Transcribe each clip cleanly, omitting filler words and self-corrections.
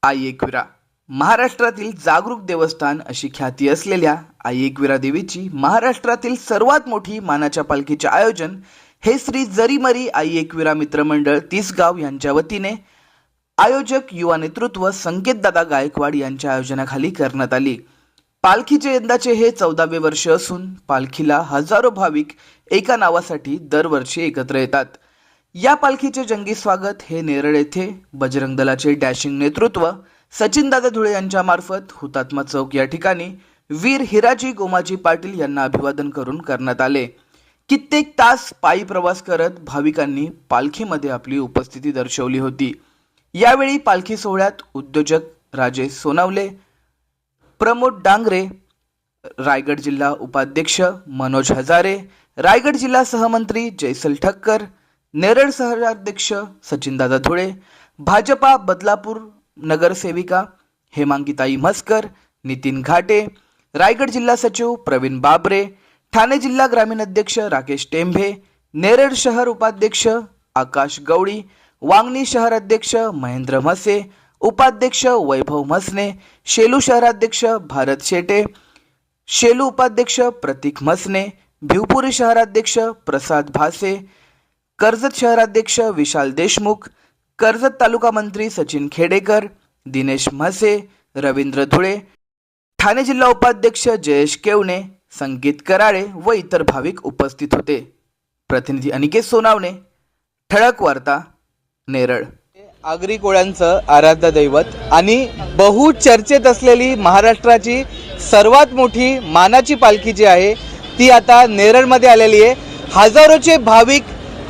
आई एकविरा महाराष्ट्रातील जागरूक देवस्थान अशी ख्याती असलेल्या आई एकविरा देवीची महाराष्ट्रातील सर्वात मोठी मानाच्या पालखीचे आयोजन हे श्री जरीमरी आई एकविरा मित्रमंडळ तिसगाव यांच्या वतीने आयोजक युवा नेतृत्व संकेतदादा गायकवाड यांच्या आयोजनाखाली करण्यात आली। पालखीचे यंदाचे हे 14वे वर्ष असून पालखीला हजारो भाविक एका नावासाठी दरवर्षी एकत्र येतात। या पालखीचे जंगी स्वागत हे नेरळ येथे बजरंग दलाचे डॅशिंग नेतृत्व सचिनदादा धुळे यांच्या मार्फत हुतात्मा चौक या ठिकाणी वीर हिराजी गोमाजी पाटील यांना अभिवादन करून करण्यात आले। कित्येक तास पायी प्रवास करत भाविकांनी पालखीमध्ये आपली उपस्थिती दर्शवली होती। यावेळी पालखी सोहळ्यात उद्योजक राजेश सोनावले, प्रमोद डांगरे, रायगड जिल्हा उपाध्यक्ष मनोज हजारे, रायगड जिल्हा सहमंत्री जयसल ठक्कर, नेरळ शहराध्यक्ष सचिनदादा धुळे, भाजपा बदलापूर नगरसेविका हेमांगिताई म्हस्कर, नितीन घाटे, रायगड जिल्हा सचिव प्रवीण बाबरे, ठाणे जिल्हा ग्रामीण अध्यक्ष राकेश टेंभे, नेरळ शहर उपाध्यक्ष आकाश गवळी, वांगणी शहर अध्यक्ष महेंद्र म्हसे, उपाध्यक्ष वैभव म्हसने, शेलू शहराध्यक्ष भारत शेटे, शेलू उपाध्यक्ष प्रतीक म्हसने, भिवपुरी शहराध्यक्ष प्रसाद भासे, कर्जत शहराध्यक्ष विशाल देशमुख, कर्जत तालुका मंत्री सचिन खेडेकर, दिनेश म्हसे, रवींद्र धुळे, ठाणे जिल्हा उपाध्यक्ष जयेश केवणे, संगीत कराळे व इतर भाविक उपस्थित होते। प्रतिनिधी अनिकेत सोनावणे, ठळक वार्ता, नेरळ। आगरी कोळ्यांचं आराध्य दैवत आणि बहुचर्चेत असलेली महाराष्ट्राची सर्वात मोठी मानाची पालखी जी आहे ती आता नेरळमध्ये आलेली आहे। हजारोचे भाविक,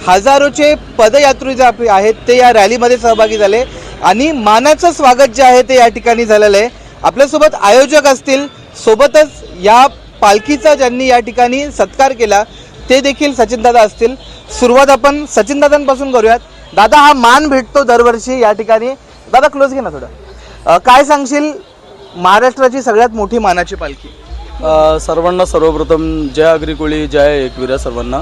हजारोचे पदयात्री जे आहेत ते या रॅलीमध्ये सहभागी झाले आणि मानाचं स्वागत जे आहे ते या ठिकाणी झालेलं आहे। आपल्यासोबत आयोजक असतील, सोबतच या पालखीचा ज्यांनी या ठिकाणी सत्कार केला ते देखील सचिनदादा असतील। सुरुवात आपण सचिनदादांपासून करूयात। दादा, हा मान भेटतो दरवर्षी या ठिकाणी, दादा क्लोज घे ना थोडं, काय सांगशील महाराष्ट्राची सगळ्यात मोठी मानाची पालखी? सर्वांना सर्वप्रथम जय आगरी कोळी, जय एकविरा सर्वांना।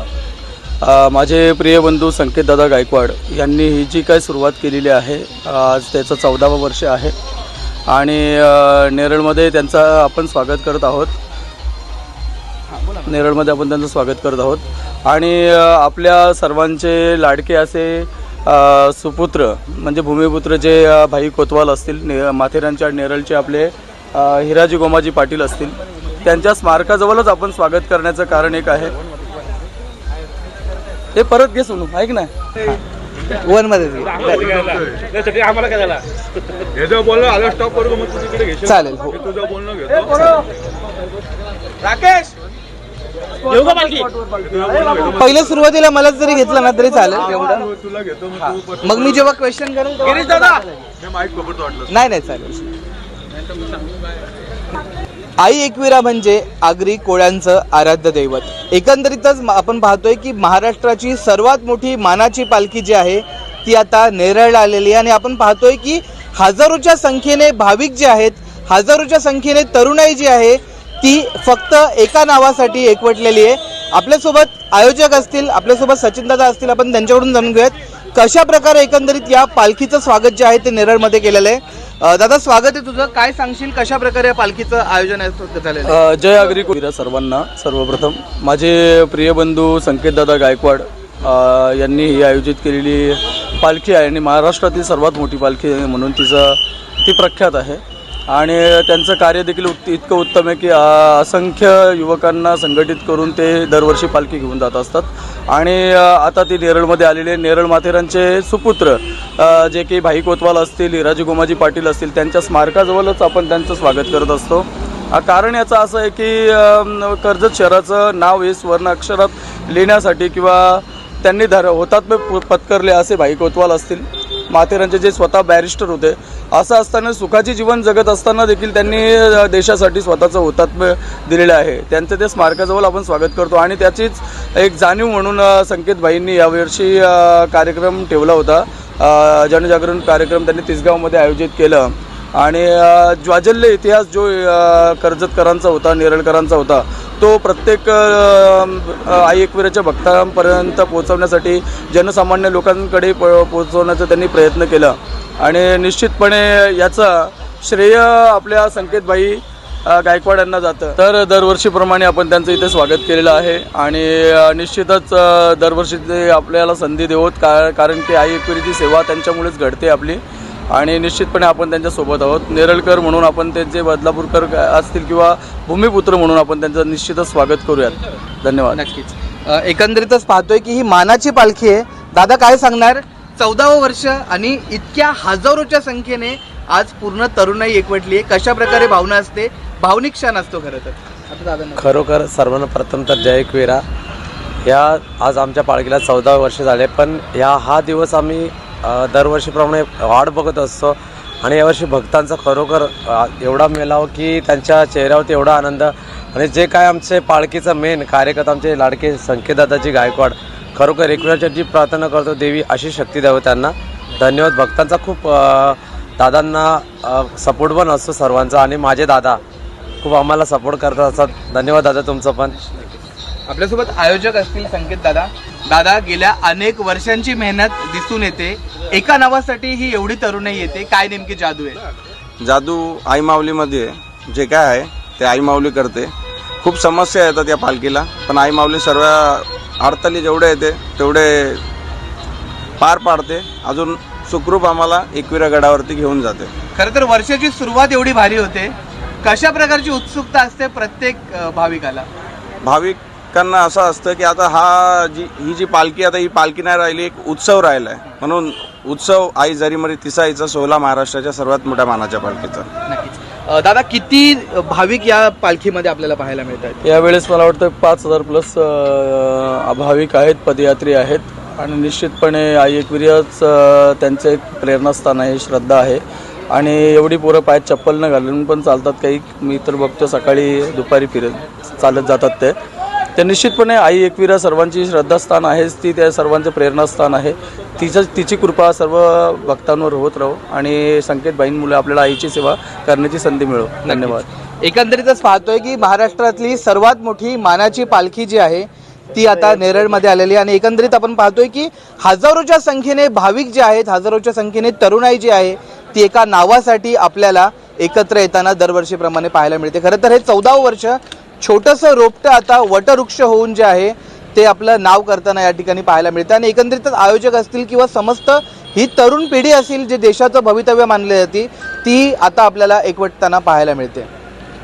माझे प्रिय बंधू संकेतदादा गायकवाड यांनी ही जी काय सुरुवात केलेली आहे आज त्याचं 14वं वर्ष आहे आणि नेरळमध्ये त्यांचं आपण स्वागत करत आहोत। नेरळमध्ये आपण त्यांचं स्वागत करत आहोत आणि आपल्या सर्वांचे लाडके असे सुपुत्र म्हणजे भूमिपुत्र जे भाई कोतवाल असतील, माथेरानच्या नेरळचे आपले हिराजी गोमाजी पाटील असतील, त्यांच्या स्मारकाजवळच आपण स्वागत करण्याचं कारण एक आहे। ते परत घे सोनू, ऐक ना वन मध्ये चालेल। राकेश पहिल्या सुरुवातीला मला जरी घेतलं ना तरी चालेल, मग मी जेव्हा क्वेश्चन करेल नाही चालेल। आई एकविरा म्हणजे आगरी कोळ्यांचं आराध्य दैवत। एकंदरीतच आपण पाहतोय की महाराष्ट्राची सर्वात मोठी मानाची पालखी जी आहे ती आता नेरळला आलेली आहे आणि आपण पाहतोय की हजारोच्या संख्येने भाविक जे आहेत, हजारोच्या संख्येने तरुणाई जी आहे ती फक्त एका नावासाठी एकवटलेली आहे। आपल्यासोबत आयोजक असतील, आपल्यासोबत सचिनदादा असतील, आपण त्यांच्याकडून जाणून घेऊयात कशा प्रकारे एकंदरीत या पालखीचं स्वागत जे आहे ते नेरळमध्ये केलेलं आहे। दादा, स्वागत आहे तुझं, काय सांगशील कशा प्रकारे या पालखीचं आयोजन झालेलं आहे? जय आगरी कोळी सर्वांना। सर्वप्रथम माझे प्रिय बंधू संकेतदादा गायकवाड यांनी ही आयोजित केलेली पालखी आहे आणि महाराष्ट्रातील सर्वात मोठी पालखी म्हणून ती प्रख्यात आहे आणि त्यांचं कार्य देखील इतकं उत्तम आहे की असंख्य युवकांना संघटित करून ते दरवर्षी पालखी घेऊन जात असतात आणि आता ती नेरळमध्ये आलेले नेरळ माथेरानचे सुपुत्र जे की भाई कोतवाल असतील, हिराजी गोमाजी पाटील असतील, त्यांच्या स्मारकाजवळच आपण त्यांचं स्वागत करत असतो। कारण याचं असं आहे की कर्जत शहराचं नाव हे स्वर्ण अक्षरात लिहिण्यासाठी किंवा त्यांनी हुतात्मे पत्करले असे भाई कोतवाल असतील, माथेरानचे जे स्वतः बॅरिस्टर होते, असं असताना सुखाचे जीवन जगत असताना देखील त्यांनी देशासाठी स्वतःचं हुतात्म्य दिलेलं आहे। त्यांचं ते स्मारकाजवळ आपण स्वागत करतो आणि त्याचीच एक जाणीव म्हणून संकेत भाईंनी यावर्षी कार्यक्रम ठेवला होता। जनजागरण कार्यक्रम त्यांनी तिसगावमध्ये आयोजित केलं आणि ज्वाजल्य इतिहास जो कर्जतकरांचा होता, नेरळकरांचा होता तो प्रत्येक आई एकविराच्या भक्तांपर्यंत पोहोचवण्यासाठी जनसामान्य लोकांकडे पोहोचवण्याचा त्यांनी प्रयत्न केला आणि निश्चितपणे याचा श्रेय आपल्या संकेतबाई गायकवाड यांना जातं. तर दरवर्षीप्रमाणे आपण त्यांचं इथे स्वागत केलेलं आहे आणि निश्चितच दरवर्षी ते आपल्याला संधी देवत कारण की आई एकविरीची सेवा त्यांच्यामुळेच घडते आपली आणि निश्चितपणे आपण त्यांच्यासोबत आहोत. नेरळकर म्हणून आपण त्यांचे बदलापूरकर असतील किंवा भूमिपुत्र म्हणून आपण त्यांचं निश्चितच स्वागत करूयात. धन्यवाद. नक्कीच. एकंदरीतच पाहतोय की ही मानाची पालखी आहे. दादा काय सांगणार? 14वं वर्ष आणि इतक्या हजारोच्या संख्येने आज पूर्ण तरुणाई एकवटली आहे. कशा प्रकारे भावना असते? भावनिक क्षण असतो खरं तर. आता दादा खरोखर सर्वप्रथम तर जय एकविरा. या आज आमच्या पालखीला 14 वर्ष झाले, पण हा दिवस आम्ही दरवर्षीप्रमाणे वाट बघत असतो आणि यावर्षी भक्तांचा खरोखर एवढा मेलाव की त्यांच्या चेहऱ्यावरती एवढा आनंद आणि जे काय आमचे पालखीचं मेन कार्यकर्ता आमचे लाडके संकेतदादाजी गायकवाड, खरोखर एकविराची प्रार्थना करतो देवी अशी शक्ती द्यावं त्यांना. धन्यवाद. भक्तांचा खूप दादांना सपोर्ट पण असतो सर्वांचा आणि माझे दादा खूप आम्हाला सपोर्ट करतात असतात. धन्यवाद दादा तुमचं पण. आपल्यासोबत आयोजक असतील संकेत दादा. दादा, गेल्या अनेक वर्षांची मेहनत दिसून येते. एका नावासाठी ही एवढी तरुणाई येते, काय नेमकी जादू आहे? जादू आई माऊलीमध्ये जे काय आहे ते आई माऊली करते. खूप समस्या येतात या पालखीला, पण आई माऊली सर्व अडथळे जेवढे येते तेवढे पार पाडते. अजून सुखरूप आम्हाला एकविरा गडावरती घेऊन जाते. खरं तर वर्षाची सुरुवात एवढी भारी होते. कशा प्रकारची उत्सुकता असते प्रत्येक भाविकाला? भाविकांना असं असतं की आता ही जी पालखी, आता ही पालखी नाही राहिली, एक उत्सव राहिला आहे. म्हणून उत्सव आई जरीमरी तिसाईचा सोहळा महाराष्ट्राच्या सर्वात मोठ्या मानाच्या पालखीचा. नक्कीच. दादा, किती भाविक या पालखीमध्ये आपल्याला पाहायला मिळतात? यावेळेस मला वाटतं 5,000 प्लस भाविक आहेत, पदयात्री आहेत आणि निश्चितपणे आई एकविराच त्यांचं एक प्रेरणास्थान आहे, श्रद्धा आहे आणि एवढी पोरं पायात चप्पल न घालून पण चालतात. काही मी तर बघतो सकाळी दुपारी चालत जातात ते निश्चितपणे आई एकविरा सर्वांची श्रद्धास्थान आहेच, ती त्या सर्वांचं प्रेरणास्थान आहे. तिची कृपा सर्व भक्तांवर होत राहो आणि संकेतबाईंमुळे आपल्याला आईची सेवा करण्याची संधी मिळो. धन्यवाद. एकंदरीतच पाहतोय की महाराष्ट्रातली सर्वात मोठी मानाची पालखी जी आहे ती आता नेरळमध्ये आलेली आणि एकंदरीत आपण पाहतोय की हजारोच्या संख्येने भाविक जे आहेत, हजारोच्या संख्येने तरुणाई जी आहे ती एका नावासाठी आपल्याला एकत्र येताना दरवर्षीप्रमाणे पाहायला मिळते. खरं तर हे 14वं वर्ष छोटंसं रोपटं आता वटवृक्ष होऊन जे आहे ते आपलं नाव करताना या ठिकाणी पाहायला मिळतं आणि एकंदरीतच आयोजक असतील किंवा समस्त ही तरुण पिढी असेल जे देशाचं भवितव्य मानले जाते ती आता आपल्याला एकवटताना पाहायला मिळते.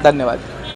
धन्यवाद.